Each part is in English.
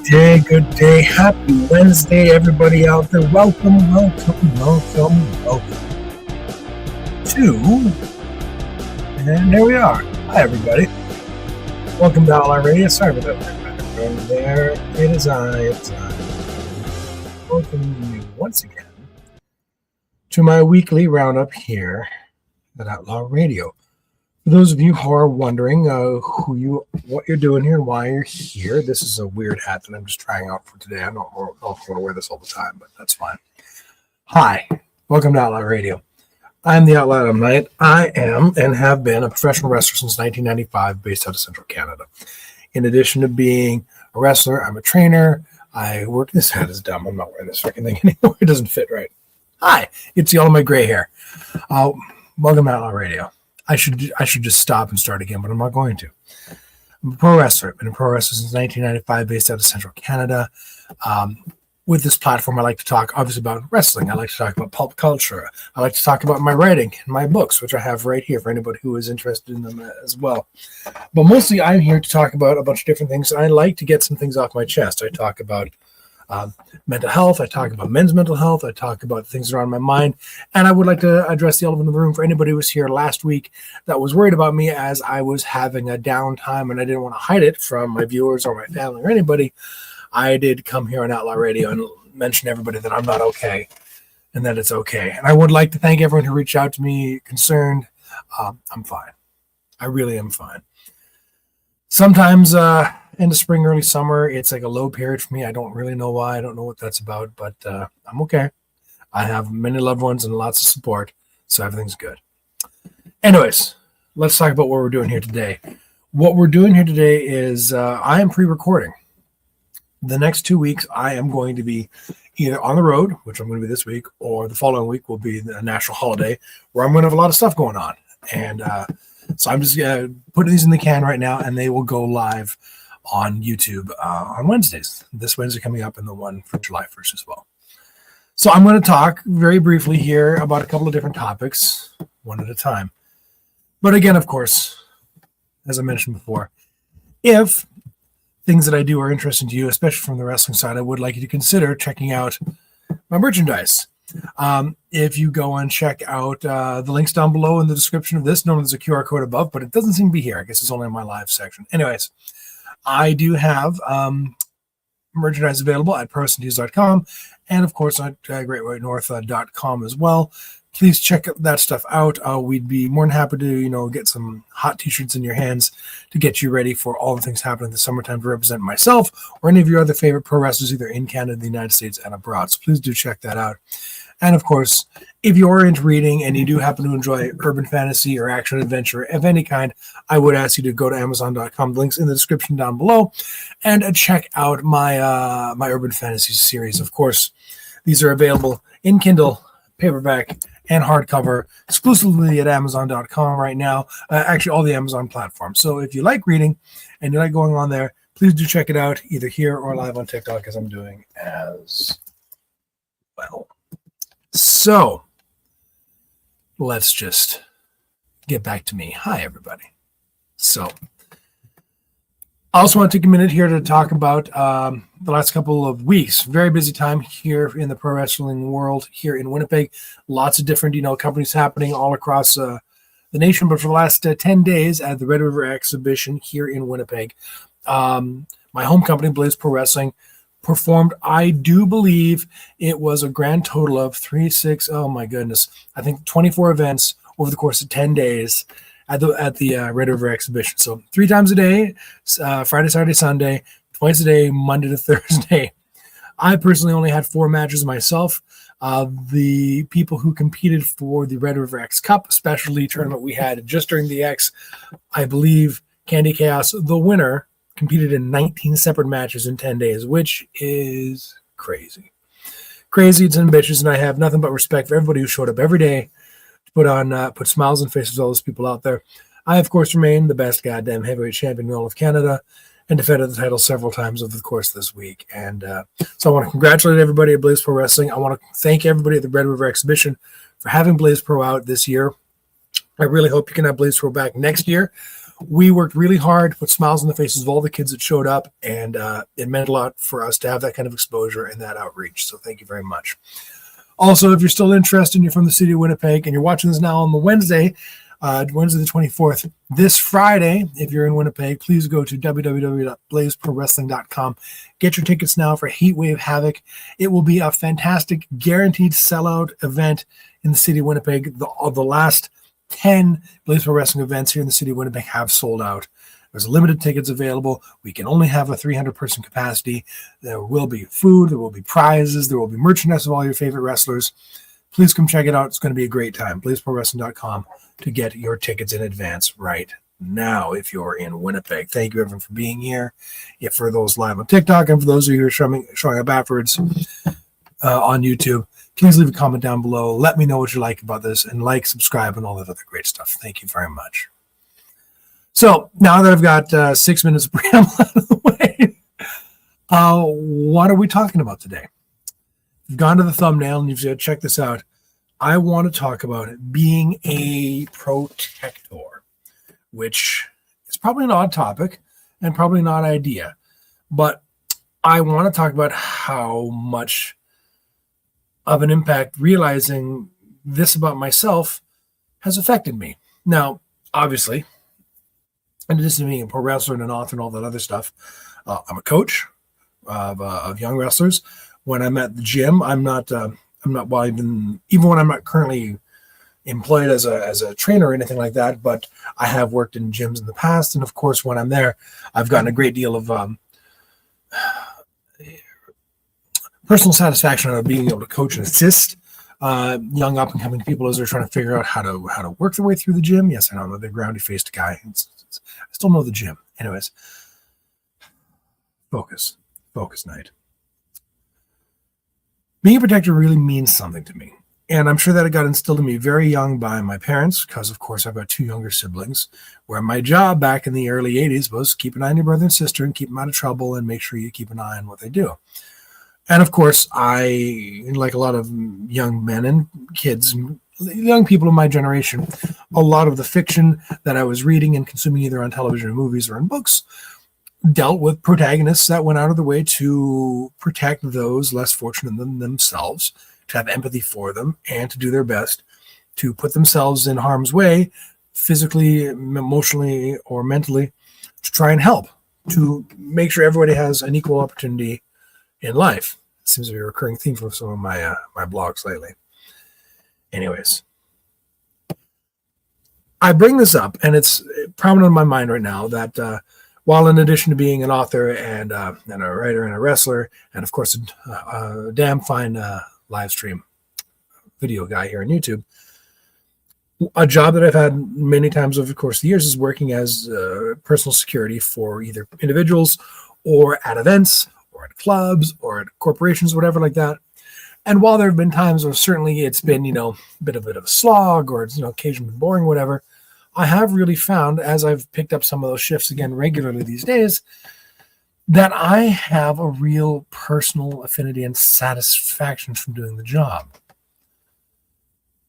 Good day, happy Wednesday, everybody out there. Welcome to, and there we are. Hi, everybody. Welcome to OUTLAW Radio. Sorry about that there. It's I. Welcome you once again to my weekly roundup here at OUTLAW Radio. For those of you who are wondering what you're doing here and why you're here, this is a weird hat that I'm just trying out for today. I don't know if I want to wear this all the time, but that's fine. Hi, welcome to OUTLAW Radio. I'm the Outlaw of Night. I am and have been a professional wrestler since 1995, based out of Central Canada. In addition to being a wrestler, I'm a trainer. I work. This hat is dumb. I'm not wearing this freaking thing anymore. It doesn't fit right. Hi, it's all my gray hair. Welcome to OUTLAW Radio. I should just stop and start again, but I'm not going to. I'm a pro wrestler. I've been a pro wrestler since 1995, based out of Central Canada. With this platform, I like to talk, obviously, about wrestling. I like to talk about pulp culture. I like to talk about my writing and my books, which I have right here for anybody who is interested in them as well. But mostly, I'm here to talk about a bunch of different things. I like to get some things off my chest. I talk about mental health. I talk about men's mental health. I talk about things that are on my mind. And I would like to address the elephant in the room for anybody who was here last week that was worried about me as I was having a downtime and I didn't want to hide it from my viewers or my family or anybody. I did come here on OUTLAW Radio and mention to everybody that I'm not okay and that it's okay. And I would like to thank everyone who reached out to me concerned. I'm fine. I really am fine. Sometimes in the spring, early summer, it's like a low period for me. I don't really know why. I don't know what that's about, but I'm okay. I have many loved ones and lots of support, so everything's good. Anyways, let's talk about what we're doing here today. What we're doing here today is I am pre-recording. The next 2 weeks, I am going to be either on the road, which I'm going to be this week, or the following week will be a national holiday where I'm going to have a lot of stuff going on. And so I'm just putting these in the can right now, and they will go live on YouTube on Wednesdays. This Wednesday coming up and the one for July 1st as well. So I'm going to talk very briefly here about a couple of different topics, one at a time. But again, of course, as I mentioned before, if things that I do are interesting to you, especially from the wrestling side, I would like you to consider checking out my merchandise. If you go and check out the links down below in the description of this, there's a QR code above, but it doesn't seem to be here. I guess it's only in my live section. Anyways, I do have merchandise available at ProWrestlingTees.com and, of course, at GreatWhiteNorth.com as well. Please check that stuff out. We'd be more than happy to, get some hot T-shirts in your hands to get you ready for all the things happening in the summertime to represent myself or any of your other favorite pro wrestlers, either in Canada, the United States, and abroad. So please do check that out. And, of course, if you're into reading and you do happen to enjoy urban fantasy or action adventure of any kind, I would ask you to go to Amazon.com. The link's in the description down below, and check out my my urban fantasy series. Of course, these are available in Kindle, paperback, and hardcover exclusively at Amazon.com right now. Actually, all the Amazon platforms. So if you like reading and you like going on there, please do check it out either here or live on TikTok, as I'm doing as well. So let's just get back to me. Hi, everybody. So I also want to take a minute here to talk about the last couple of weeks. Very busy time here in the pro wrestling world here in Winnipeg. Lots of different, companies happening all across the nation. But for the last 10 days at the Red River exhibition here in Winnipeg, my home company, Blaze Pro Wrestling, performed, I do believe it was a grand total of 24 events over the course of 10 days at the Red River exhibition. So 3 times a day, Friday, Saturday, Sunday, twice a day, Monday to Thursday. I personally only had 4 matches myself. The people who competed for the Red River X Cup specialty tournament we had just during the X, I believe Candy Chaos, the winner, competed in 19 separate matches in 10 days, which is crazy. Crazy, it's ambitious, and I have nothing but respect for everybody who showed up every day to put smiles on faces of all those people out there. I, of course, remain the best goddamn heavyweight champion in all of Canada and defended the title several times over the course of this week. And so I want to congratulate everybody at Blaze Pro Wrestling. I want to thank everybody at the Red River exhibition for having Blaze Pro out this year. I really hope you can have Blaze Pro back next year We worked really hard to put smiles on the faces of all the kids that showed up, and it meant a lot for us to have that kind of exposure and that outreach. So thank you very much. Also, if you're still interested and you're from the city of Winnipeg and you're watching this now on the Wednesday the 24th, this Friday, if you're in Winnipeg, please go to www.blazeprowrestling.com. Get your tickets now for Heatwave Havoc. It will be a fantastic, guaranteed sellout event in the city of Winnipeg. The last 10 Blaze Pro Wrestling events here in the city of Winnipeg have sold out. There's limited tickets available. We can only have a 300-person capacity. There will be food. There will be prizes. There will be merchandise of all your favorite wrestlers. Please come check it out. It's going to be a great time. BlazeProWrestling.com to get your tickets in advance right now if you're in Winnipeg. Thank you, everyone, for being here. If for those live on TikTok and for those of you who are showing up afterwards on YouTube, please leave a comment down below. Let me know what you like about this, and like, subscribe, and all that other great stuff. Thank you very much. So now that I've got 6 minutes of preamble out of the way, what are we talking about today? You've gone to the thumbnail and you've said, check this out. I want to talk about being a protector, which is probably an odd topic and probably not idea, but I want to talk about how much of an impact realizing this about myself has affected me. Now, obviously, in addition to being a pro wrestler and an author and all that other stuff, I'm a coach of young wrestlers. When I'm at the gym, I'm not well, even when I'm not currently employed as a trainer or anything like that, but I have worked in gyms in the past, and of course, when I'm there, I've gotten a great deal of personal satisfaction out of being able to coach and assist young up and coming people as they're trying to figure out how to work their way through the gym. Yes, I know I'm a big roundy faced guy. I still know the gym. Anyways, focus night. Being a protector really means something to me. And I'm sure that it got instilled in me very young by my parents, because, of course, I've got 2 younger siblings, where my job back in the early 80s was keep an eye on your brother and sister and keep them out of trouble and make sure you keep an eye on what they do. And, of course, I, like a lot of young men and kids, young people of my generation, a lot of the fiction that I was reading and consuming either on television or movies or in books dealt with protagonists that went out of the way to protect those less fortunate than themselves, to have empathy for them, and to do their best to put themselves in harm's way, physically, emotionally, or mentally, to try and help, to make sure everybody has an equal opportunity in life. It seems to be a recurring theme for some of my blogs lately. Anyways, I bring this up, and it's prominent in my mind right now that while in addition to being an author and a writer and a wrestler, and of course a damn fine live stream video guy here on YouTube, a job that I've had many times over the course of the years is working as personal security for either individuals or at events or at clubs or at corporations, whatever like that. And while there have been times where certainly it's been, a bit of a slog, or it's, occasionally boring, whatever, I have really found, as I've picked up some of those shifts again regularly these days, that I have a real personal affinity and satisfaction from doing the job.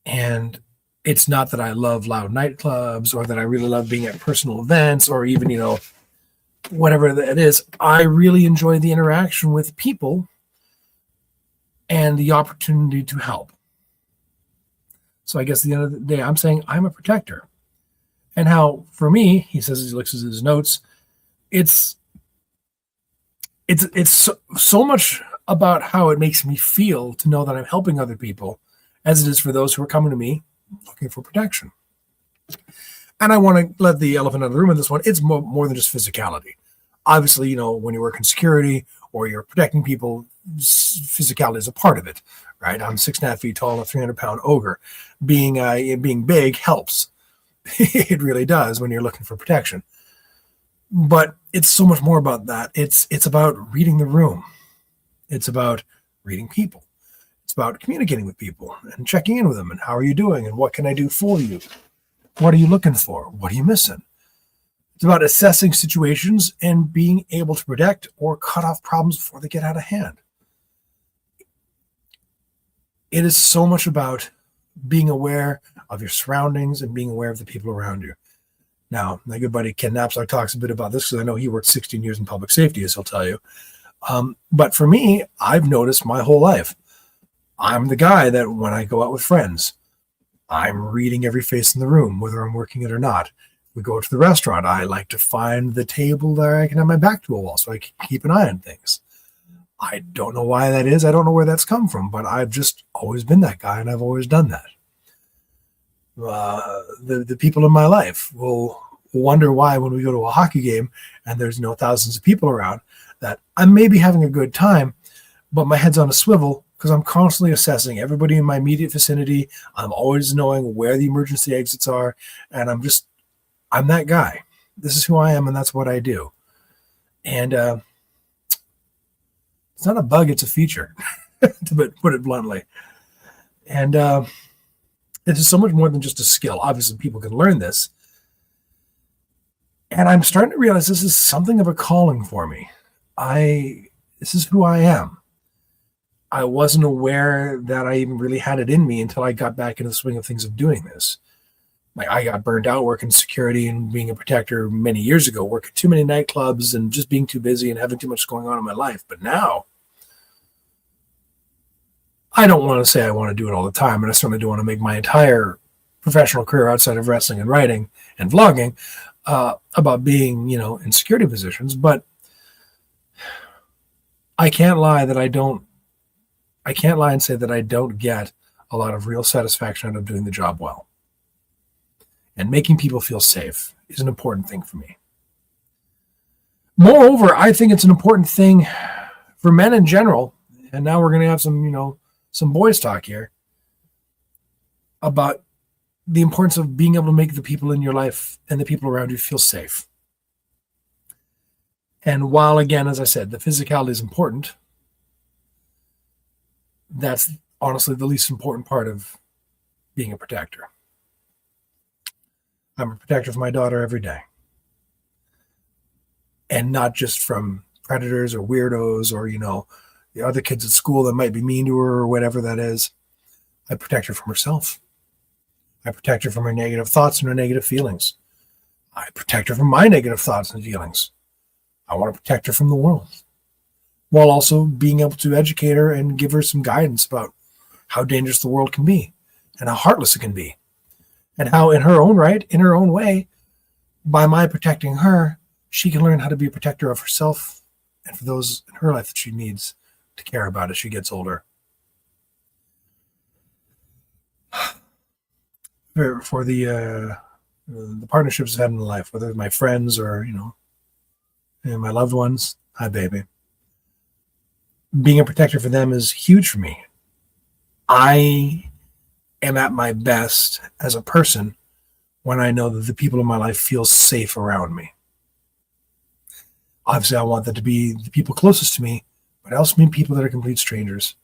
And it's not that I love loud nightclubs or that I really love being at personal events or even, whatever that is. I really enjoy the interaction with people and the opportunity to help. So I guess at the end of the day, I'm saying I'm a protector. And how, for me, he says as he looks at his notes, it's so much about how it makes me feel to know that I'm helping other people as it is for those who are coming to me looking for protection. And I want to let the elephant out of the room in this one. It's more than just physicality. Obviously, when you work in security or you're protecting people, physicality is a part of it, right? I'm 6.5 feet tall and a 300-pound ogre. Being big helps. It really does when you're looking for protection. But it's so much more about that. It's about reading the room. It's about reading people. It's about communicating with people and checking in with them and how are you doing and what can I do for you? What are you looking for? What are you missing? It's about assessing situations and being able to protect or cut off problems before they get out of hand. It is so much about being aware of your surroundings and being aware of the people around you. Now, my good buddy Ken Knapsack talks a bit about this because I know he worked 16 years in public safety, as he'll tell you. But for me, I've noticed my whole life, I'm the guy that when I go out with friends, I'm reading every face in the room, whether I'm working it or not. We go to the restaurant, I like to find the table that I can have my back to a wall so I can keep an eye on things. I don't know why that is. I don't know where that's come from, but I've just always been that guy, and I've always done that. The people in my life will wonder why when we go to a hockey game and there's thousands of people around that I'm maybe having a good time, but my head's on a swivel because I'm constantly assessing everybody in my immediate vicinity. I'm always knowing where the emergency exits are, and I'm that guy. This is who I am, and that's what I do. And it's not a bug, it's a feature, to put it bluntly. And it is so much more than just a skill. Obviously, people can learn this. And I'm starting to realize this is something of a calling for me. This is who I am. I wasn't aware that I even really had it in me until I got back into the swing of things of doing this. Like, I got burned out working security and being a protector many years ago, working too many nightclubs and just being too busy and having too much going on in my life. But now, I don't want to say I want to do it all the time, and I certainly don't want to make my entire professional career outside of wrestling and writing and vlogging about being, in security positions. But I can't lie and say that I don't get a lot of real satisfaction out of doing the job well. And making people feel safe is an important thing for me. Moreover, I think it's an important thing for men in general. And now we're going to have some boys talk here about the importance of being able to make the people in your life and the people around you feel safe. And while, again, as I said, the physicality is important, that's honestly the least important part of being a protector. I'm a protector of my daughter every day. And not just from predators or weirdos or, the other kids at school that might be mean to her or whatever that is. I protect her from herself. I protect her from her negative thoughts and her negative feelings. I protect her from my negative thoughts and feelings. I want to protect her from the world, while also being able to educate her and give her some guidance about how dangerous the world can be and how heartless it can be, and how in her own right, in her own way, by my protecting her, she can learn how to be a protector of herself and for those in her life that she needs to care about as she gets older. For the partnerships I've had in life, whether my friends or, and my loved ones, hi, baby. Being a protector for them is huge for me. I am at my best as a person when I know that the people in my life feel safe around me. Obviously, I want that to be the people closest to me, but I also mean people that are complete strangers.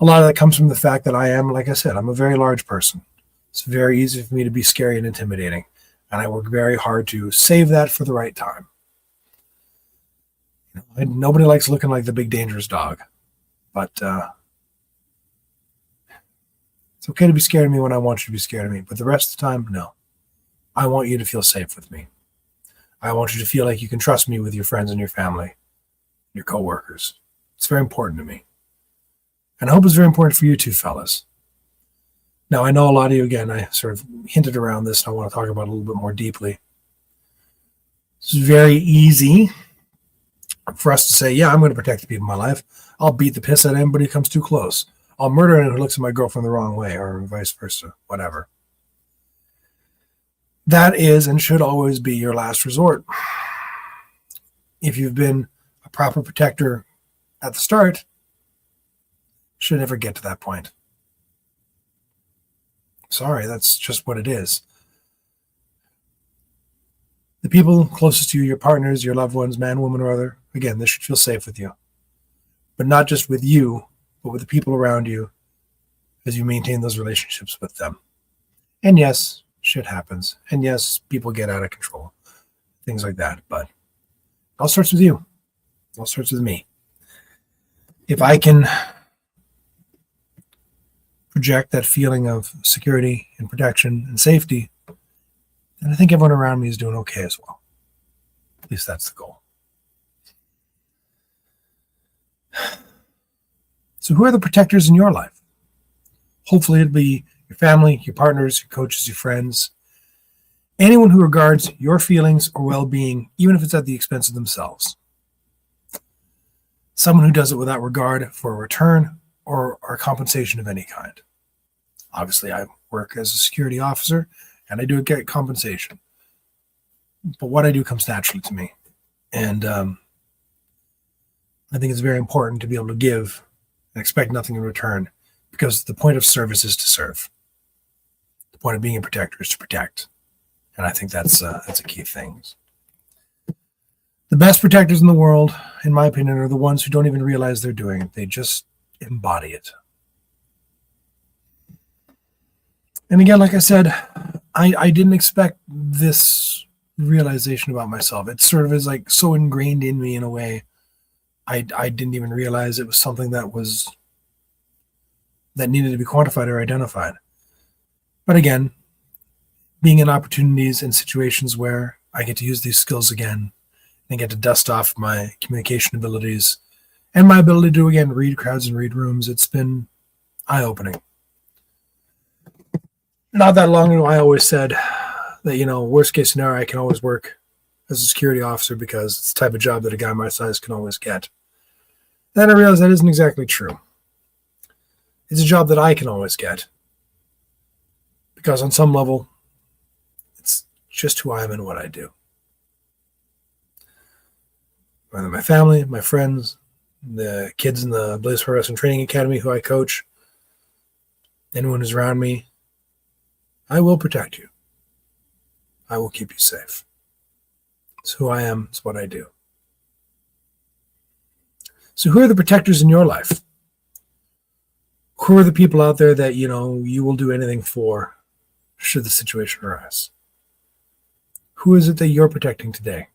A lot of that comes from the fact that I am, like I said, I'm a very large person. It's very easy for me to be scary and intimidating, and I work very hard to save that for the right time. Nobody likes looking like the big dangerous dog, but it's okay to be scared of me when I want you to be scared of me, but the rest of the time, no. I want you to feel safe with me. I want you to feel like you can trust me with your friends and your family, your coworkers. It's very important to me. And I hope it's very important for you too, fellas. Now, I know a lot of you, again, I sort of hinted around this, and I want to talk about it a little bit more deeply. It's very easy for us to say, yeah, I'm going to protect the people in my life. I'll beat the piss out of anybody who comes too close. I'll murder anyone who looks at my girlfriend the wrong way, or vice versa, whatever. That is and should always be your last resort. If you've been a proper protector at the start, should never get to that point. Sorry, that's just what it is. The people closest to you, your partners, your loved ones, man, woman, or other, again, they should feel safe with you. But not just with you, but with the people around you as you maintain those relationships with them. And yes, shit happens. And yes, people get out of control. Things like that. But it all starts with you. It all starts with me. If I can project that feeling of security and protection and safety, And I think everyone around me is doing okay as well. At least that's the goal. So who are the protectors in your life? Hopefully it'll be your family, your partners, your coaches, your friends, anyone who regards your feelings or well-being, even if it's at the expense of themselves. Someone who does it without regard for a return or compensation of any kind. Obviously, I work as a security officer, and I do get compensation. But what I do comes naturally to me. And I think it's very important to be able to give and expect nothing in return, because the point of service is to serve. The point of being a protector is to protect. And I think that's a key thing. The best protectors in the world, in my opinion, are the ones who don't even realize they're doing it. They just embody it. And again, like I said, I didn't expect this realization about myself. It sort of is like so ingrained in me in a way. I didn't even realize it was something that needed to be quantified or identified. But again, being in opportunities and situations where I get to use these skills again and get to dust off my communication abilities and my ability to, again, read crowds and read rooms, it's been eye-opening. Not that long ago, I always said that, worst case scenario, I can always work as a security officer because it's the type of job that a guy my size can always get. Then I realized that isn't exactly true. It's a job that I can always get because on some level, it's just who I am and what I do. Whether my family, my friends, the kids in the Blaze Pro Wrestling Training Academy who I coach, anyone who's around me, I will protect you. I will keep you safe. It's who I am. It's what I do. So who are the protectors in your life? Who are the people out there that, you will do anything for should the situation arise? Who is it that you're protecting today?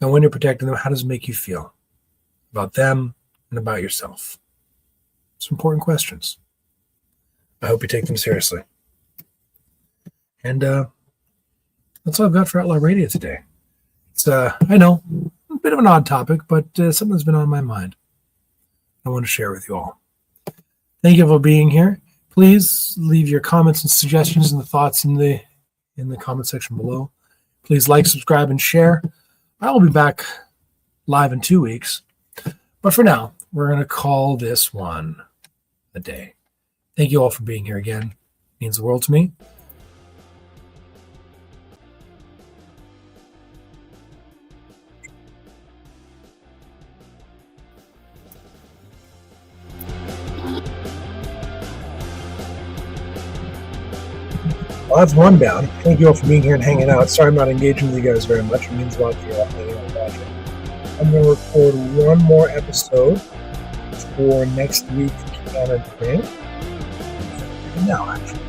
And when you're protecting them, how does it make you feel about them and about yourself? It's important questions. I hope you take them seriously. And that's all I've got for Outlaw Radio today. It's, I know, a bit of an odd topic, but something that's been on my mind. I want to share with you all. Thank you for being here. Please leave your comments and suggestions and the thoughts in the comment section below. Please like, subscribe, and share. I will be back live in 2 weeks. But for now, we're going to call this one a day. Thank you all for being here again. It means the world to me. Well, that's one down. Thank you all for being here and hanging out. Sorry I'm not engaging with you guys very much. It means a lot to you all hanging out and watching. I'm going to record one more episode for next week, Canada. Now, actually.